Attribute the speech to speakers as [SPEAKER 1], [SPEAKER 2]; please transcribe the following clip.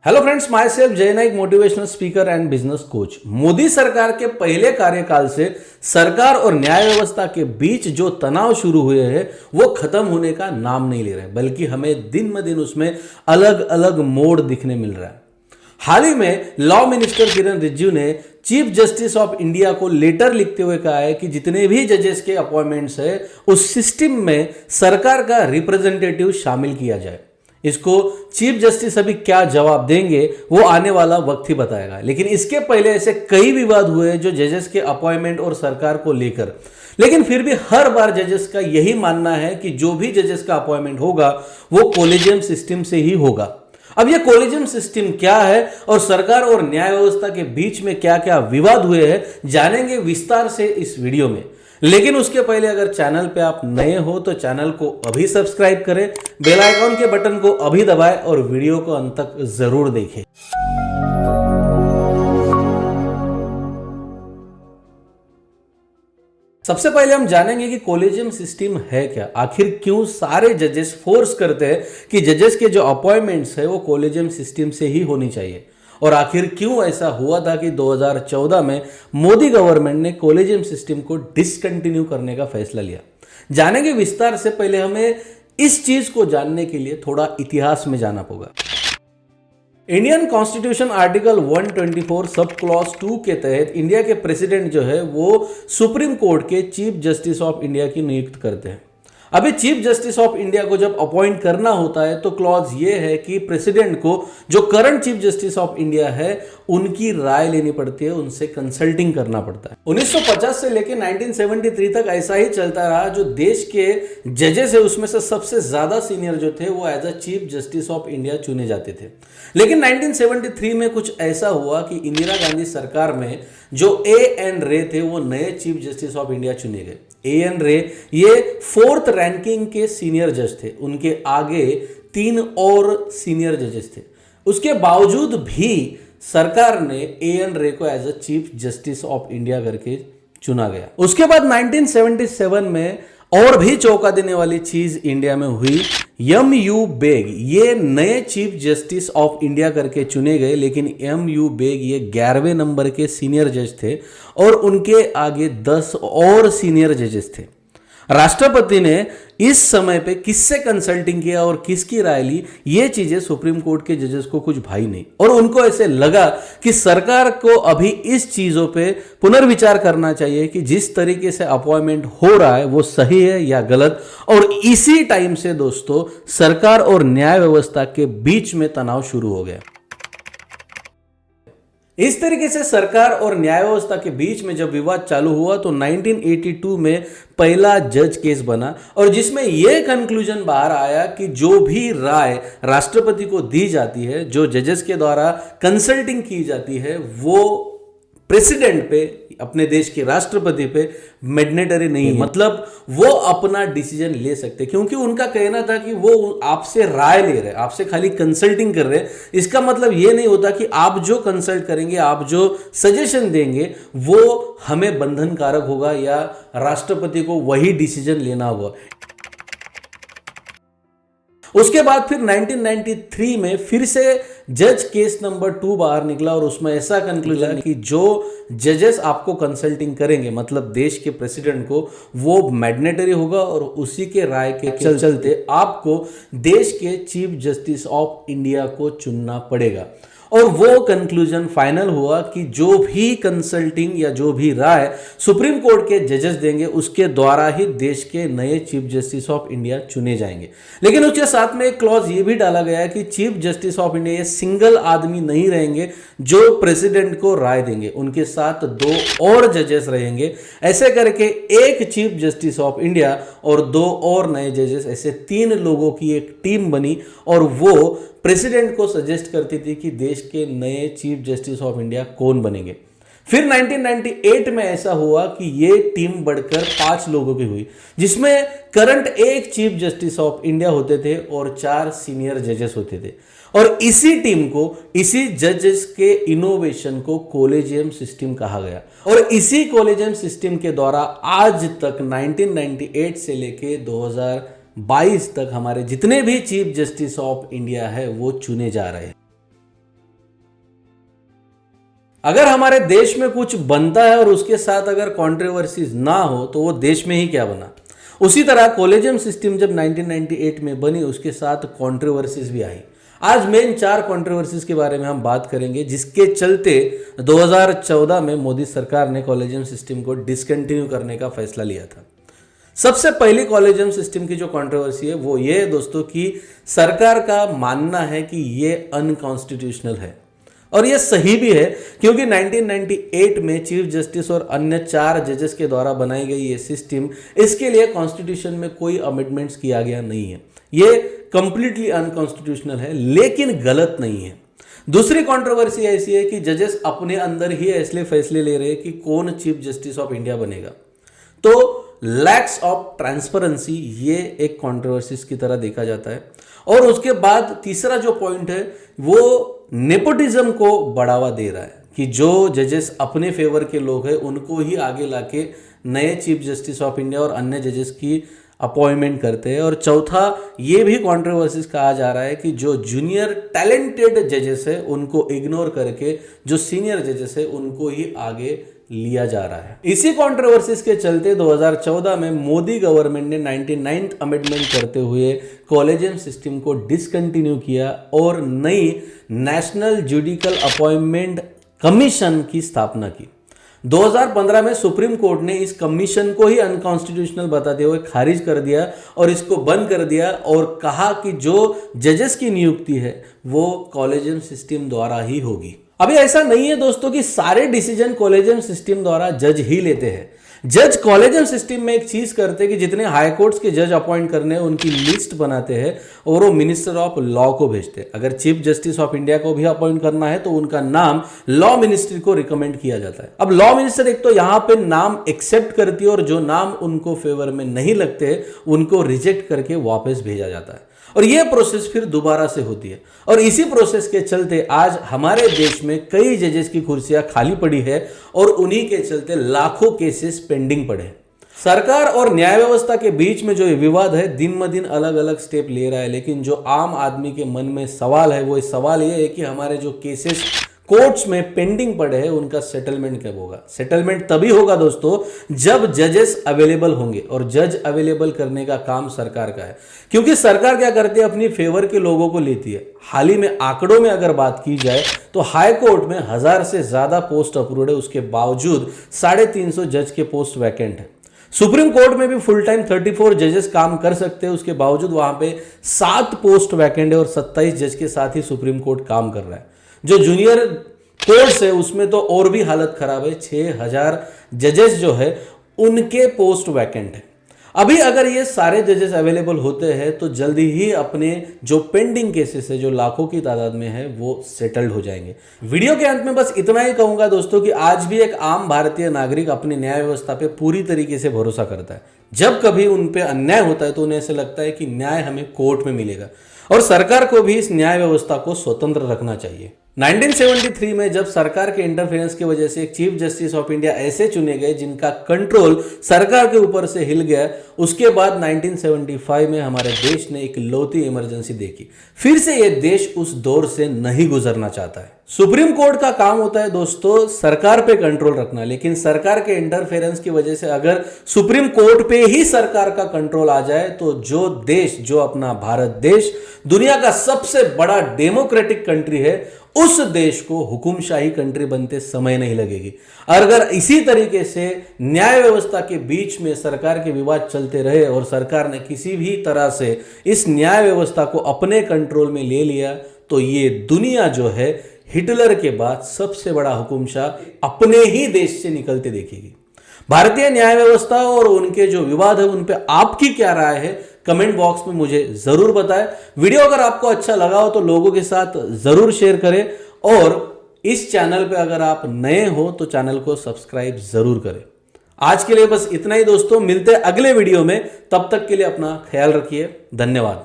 [SPEAKER 1] Hello friends, my self जय Naik, motivational speaker and business coach. Modi सरकार के पहले कार्यकाल से सरकार और न्याय व्यवस्था के बीच जो तनाव शुरू हुए हैं वो खत्म होने का नाम नहीं ले रहे, बल्कि हमें दिन ब दिन उसमें अलग अलग मोड़ दिखने मिल रहा है। हाल ही में लॉ मिनिस्टर किरण रिजिजू ने चीफ जस्टिस ऑफ इंडिया को लेटर लिखते हुए कहा है कि जितने भी जजेस के अपॉइंटमेंट्स है उस सिस्टम में सरकार का रिप्रेजेंटेटिव शामिल किया जाए। इसको चीफ जस्टिस अभी क्या जवाब देंगे वो आने वाला वक्त ही बताएगा, लेकिन इसके पहले ऐसे कई विवाद हुए जो जजेस के अपॉइंटमेंट और सरकार को लेकर, लेकिन फिर भी हर बार जजेस का यही मानना है कि जो भी जजेस का अपॉइंटमेंट होगा वो कॉलेजियम सिस्टम से ही होगा। अब ये कॉलेजियम सिस्टम क्या है और सरकार और न्याय व्यवस्था के बीच में क्या क्या विवाद हुए हैं जानेंगे विस्तार से इस वीडियो में। लेकिन उसके पहले अगर चैनल पे आप नए हो तो चैनल को अभी सब्सक्राइब करें, बेल आइकॉन के बटन को अभी दबाएं और वीडियो को अंत तक जरूर देखें। सबसे पहले हम जानेंगे कि कॉलेजियम सिस्टम है क्या, आखिर क्यों सारे जजेस फोर्स करते हैं कि जजेस के जो अपॉइंटमेंट्स है वो कॉलेजियम सिस्टम से ही होनी चाहिए, और आखिर क्यों ऐसा हुआ था कि 2014 में मोदी गवर्नमेंट ने कॉलेजियम सिस्टम को डिसकंटिन्यू करने का फैसला लिया। जानेंगे विस्तार से। पहले हमें इस चीज को जानने के लिए थोड़ा इतिहास में जाना होगा। Indian constitution article 124 sub clause 2 के तहत इंडिया के प्रेसिडेंट जो है वो सुप्रीम कोर्ट के चीफ जस्टिस ऑफ इंडिया की नियुक्त करते हैं। अभी चीफ जस्टिस ऑफ इंडिया को जब अपॉइंट करना होता है तो क्लॉज ये है कि प्रेसिडेंट को जो current chief Justice of India है उनकी राय लेनी पड़ती है, उनसे कंसल्टिंग करना पड़ता है। 1950 से लेकर 1973 तक ऐसा ही चलता रहा। जो देश के जजेस है उसमें से सबसे ज्यादा सीनियर जो थे वो as a Chief Justice of India चुने जाते थे। लेकिन 1973 में कुछ ऐसा हुआ कि इंदिरा गांधी सरकार में जो एन रे थे वो नए चीफ जस्टिस ऑफ इंडिया चुने गए। एन रे ये 4th रैंकिंग के सीनियर जज थे, उनके आगे 3 और सीनियर जजेस थे। उसके बावजूद भी सरकार ने एन रे को as a Chief Justice of India करके चुना गया। उसके बाद 1977 में और भी चौंका देने वाली चीज इंडिया में हुई। यू बेग ये नए चीफ जस्टिस ऑफ इंडिया करके चुने गए, लेकिन यू बेग ये 11वें नंबर के सीनियर जज थे और उनके आगे 10 और सीनियर जजेस थे। राष्ट्रपति ने इस समय पे किससे कंसल्टिंग किया और किसकी राय ली, ये चीजें सुप्रीम कोर्ट के जजेस को कुछ भाई नहीं, और उनको ऐसे लगा कि सरकार को अभी इस चीजों पे पुनर्विचार करना चाहिए कि जिस तरीके से अपॉइंटमेंट हो रहा है वो सही है या गलत। और इसी टाइम से दोस्तों सरकार और न्याय व्यवस्था के बीच में तनाव शुरू हो गया। इस तरीके से सरकार और न्याय व्यवस्था के बीच में जब विवाद चालू हुआ तो 1982 में पहला जज केस बना, और जिसमें यह कंक्लूजन बाहर आया कि जो भी राय राष्ट्रपति को दी जाती है, जो जजेस के द्वारा कंसल्टिंग की जाती है, वो प्रेसिडेंट पे, अपने देश के राष्ट्रपति पे मैंडेटरी नहीं है, मतलब वो अपना डिसीजन ले सकते, क्योंकि उनका कहना था कि वो आपसे राय ले रहे हैं, आपसे खाली कंसल्टिंग कर रहे हैं। इसका मतलब ये नहीं होता कि आप जो कंसल्ट करेंगे, आप जो सजेशन देंगे वो हमें बंधनकारक होगा या राष्ट्रपति को वही डिसीजन लेना होगा। उसके बाद फिर 1993 में फिर से जज केस नंबर 2 बाहर निकला, और उसमें ऐसा कंक्लूजन कि जो जजेस आपको कंसल्टिंग करेंगे, मतलब देश के प्रेसिडेंट को, वो मैंडेटरी होगा और उसी के राय के चलते आपको देश के चीफ जस्टिस ऑफ इंडिया को चुनना पड़ेगा। और वो कंक्लूजन फाइनल हुआ कि जो भी कंसल्टिंग या जो भी राय सुप्रीम कोर्ट के जजेस देंगे उसके द्वारा ही देश के नए चीफ जस्टिस ऑफ इंडिया चुने जाएंगे। लेकिन उसके साथ में एक क्लॉज ये भी डाला गया कि चीफ जस्टिस ऑफ इंडिया ये सिंगल आदमी नहीं रहेंगे जो प्रेसिडेंट को राय देंगे, उनके साथ 2 और जजेस रहेंगे। ऐसे करके एक चीफ जस्टिस ऑफ इंडिया और 2 और नए जजेस, ऐसे 3 लोगों की एक टीम बनी, और वो प्रेसिडेंट को सजेस्ट करती थी कि देश के नए चीफ जस्टिस ऑफ इंडिया कौन बनेंगे। फिर 1998 में ऐसा हुआ कि ये टीम बढ़कर 5 लोगों की हुई, जिसमें करंट एक चीफ जस्टिस ऑफ इंडिया होते थे और 4 सीनियर जजेस होते थे। और इसी टीम को, इसी जजेस के इनोवेशन को कॉलेजियम सिस्टम कहा गया, और इसी कॉलेजियम सिस्टम के द्वारा आज तक 1998 से लेके 2022 तक हमारे जितने भी चीफ जस्टिस ऑफ इंडिया है वो चुने जा रहे हैं। अगर हमारे देश में कुछ बनता है और उसके साथ अगर कंट्रोवर्सीज ना हो तो वो देश में ही क्या बना। उसी तरह कॉलेजियम सिस्टम जब 1998 में बनी उसके साथ कंट्रोवर्सीज भी आई। आज मेन 4 कंट्रोवर्सीज के बारे में हम बात करेंगे जिसके चलते 2014 में मोदी सरकार ने कॉलेजियम सिस्टम को डिसकंटिन्यू करने का फैसला लिया था। सबसे पहली कॉलेजियम सिस्टम की जो कंट्रोवर्सी है वो ये है दोस्तों कि सरकार का मानना है कि ये अनकॉन्स्टिट्यूशनल है और ये सही भी है, क्योंकि 1998 में चीफ जस्टिस और अन्य 4 जजेस के द्वारा बनाई गई ये सिस्टम, इसके लिए कॉन्स्टिट्यूशन में कोई अमेंडमेंट्स किया गया नहीं है। ये कंप्लीटली अनकॉन्स्टिट्यूशनल है लेकिन गलत नहीं है। दूसरी कंट्रोवर्सी ऐसी है कि जजेस अपने अंदर ही ऐसे फैसले ले रहे हैं कि कौन चीफ जस्टिस ऑफ इंडिया बनेगा, तो लैक्स ऑफ ट्रांसपेरेंसी ये एक कंट्रोवर्सीज की तरह देखा जाता है। और उसके बाद तीसरा जो पॉइंट है वो नेपोटिज्म को बढ़ावा दे रहा है कि जो जजेस अपने फेवर के लोग हैं उनको ही आगे लाके नए चीफ जस्टिस ऑफ इंडिया और अन्य जजेस की अपॉइंटमेंट करते हैं। और चौथा ये भी कंट्रोवर्सीज कहा जा रहा है कि जो जूनियर टैलेंटेड जजेस है उनको इग्नोर करके जो सीनियर जजेस है उनको ही आगे लिया जा रहा है। इसी कंट्रोवर्सीज के चलते 2014 में मोदी गवर्नमेंट ने 99th अमेंडमेंट करते हुए कॉलेजियम सिस्टम को डिसकंटिन्यू किया और नई नेशनल जुडिशियल अपॉइंटमेंट कमीशन की स्थापना की। 2015 में सुप्रीम कोर्ट ने इस कमीशन को ही अनकॉन्स्टिट्यूशनल बताते हुए खारिज कर दिया और इसको बंद कर दिया और कहा कि जो जजेस की नियुक्ति है वो कॉलेजियम सिस्टम द्वारा ही होगी। अभी ऐसा नहीं है दोस्तों कि सारे डिसीजन कॉलेजियम सिस्टम द्वारा जज ही लेते हैं। जज कॉलेजियम सिस्टम में एक चीज करते हैं कि जितने हाई कोर्ट्स के जज अपॉइंट करने हैं उनकी लिस्ट बनाते हैं और वो मिनिस्टर ऑफ लॉ को भेजते हैं। अगर चीफ जस्टिस ऑफ इंडिया को भी अपॉइंट करना है तो उनका नाम लॉ मिनिस्ट्री को रिकमेंड किया जाता है। अब लॉ मिनिस्टर एक तो यहां पे नाम एक्सेप्ट करती है और जो नाम उनको फेवर में नहीं लगते उनको रिजेक्ट करके वापस भेजा जाता है और यह प्रोसेस फिर दोबारा से होती है। और इसी प्रोसेस के चलते आज हमारे देश में कई जजेस की कुर्सियां खाली पड़ी है और उन्हीं के चलते लाखों केसेस पेंडिंग पड़े। सरकार और न्याय व्यवस्था के बीच में जो ये विवाद है दिन ब दिन अलग अलग स्टेप ले रहा है, लेकिन जो आम आदमी के मन में सवाल है वो सवाल ये है कि हमारे जो केसेस कोर्ट्स में पेंडिंग पड़े हैं उनका सेटलमेंट कब होगा। सेटलमेंट तभी होगा दोस्तों जब जजेस अवेलेबल होंगे और जज अवेलेबल करने का काम सरकार का है, क्योंकि सरकार क्या करती है अपनी फेवर के लोगों को लेती है। हाल ही में आंकड़ों में अगर बात की जाए तो हाई कोर्ट में 1000 से ज्यादा पोस्ट अप्रूव्ड है, उसके बावजूद 350 जज के पोस्ट वैकेंट है। सुप्रीम कोर्ट में भी फुल टाइम 34 जजेस काम कर सकते हैं, उसके बावजूद वहां पे 7 पोस्ट वैकेंट है और 27 जज के साथ ही सुप्रीम कोर्ट काम कर रहा है। जो जूनियर कोर्ट्स है उसमें तो और भी हालत खराब है, 6000 जजेस जो है उनके पोस्ट वैकेंट है। अभी अगर ये सारे जजेस अवेलेबल होते हैं तो जल्दी ही अपने जो पेंडिंग केसेस है जो लाखों की तादाद में है वो सेटल्ड हो जाएंगे। वीडियो के अंत में बस इतना ही कहूंगा दोस्तों कि आज भी एक आम भारतीय नागरिक अपनी न्याय व्यवस्था पे पूरी तरीके से भरोसा करता है। जब कभी उन पे अन्याय होता है तो उन्हें ऐसे लगता है कि न्याय हमें कोर्ट में मिलेगा और सरकार को भी इस न्याय व्यवस्था को स्वतंत्र रखना चाहिए। 1973 में जब सरकार के इंटरफेरेंस की वजह से एक चीफ जस्टिस ऑफ इंडिया ऐसे चुने गए जिनका कंट्रोल सरकार के ऊपर से हिल गया, उसके बाद 1975 में हमारे देश ने एक लौती इमरजेंसी देखी। फिर से यह देश उस दौर से नहीं गुजरना चाहता है। सुप्रीम कोर्ट का काम होता है दोस्तों सरकार पे कंट्रोल रखना, लेकिन सरकार के इंटरफेरेंस की वजह से अगर सुप्रीम कोर्ट पे ही सरकार का कंट्रोल आ जाए तो जो देश, जो अपना भारत देश दुनिया का सबसे बड़ा डेमोक्रेटिक कंट्री है, उस देश को हुकुमशाही कंट्री बनते समय नहीं लगेगी। अगर इसी तरीके से न्याय व्यवस्था के बीच में सरकार के विवाद चलते रहे और सरकार ने किसी भी तरह से इस न्याय व्यवस्था को अपने कंट्रोल में ले लिया तो ये दुनिया जो है हिटलर के बाद सबसे बड़ा हुकुमशाह अपने ही देश से निकलते देखेगी। भारतीय न्याय व्यवस्था और उनके जो विवाद है उन पे आपकी क्या राय है कमेंट बॉक्स में मुझे जरूर बताएं। वीडियो अगर आपको अच्छा लगा हो तो लोगों के साथ जरूर शेयर करें और इस चैनल पे अगर आप नए हो तो चैनल को सब्सक्राइब जरूर करें। आज के लिए बस इतना ही दोस्तों, मिलते हैं अगले वीडियो में। तब तक के लिए अपना ख्याल रखिए। धन्यवाद।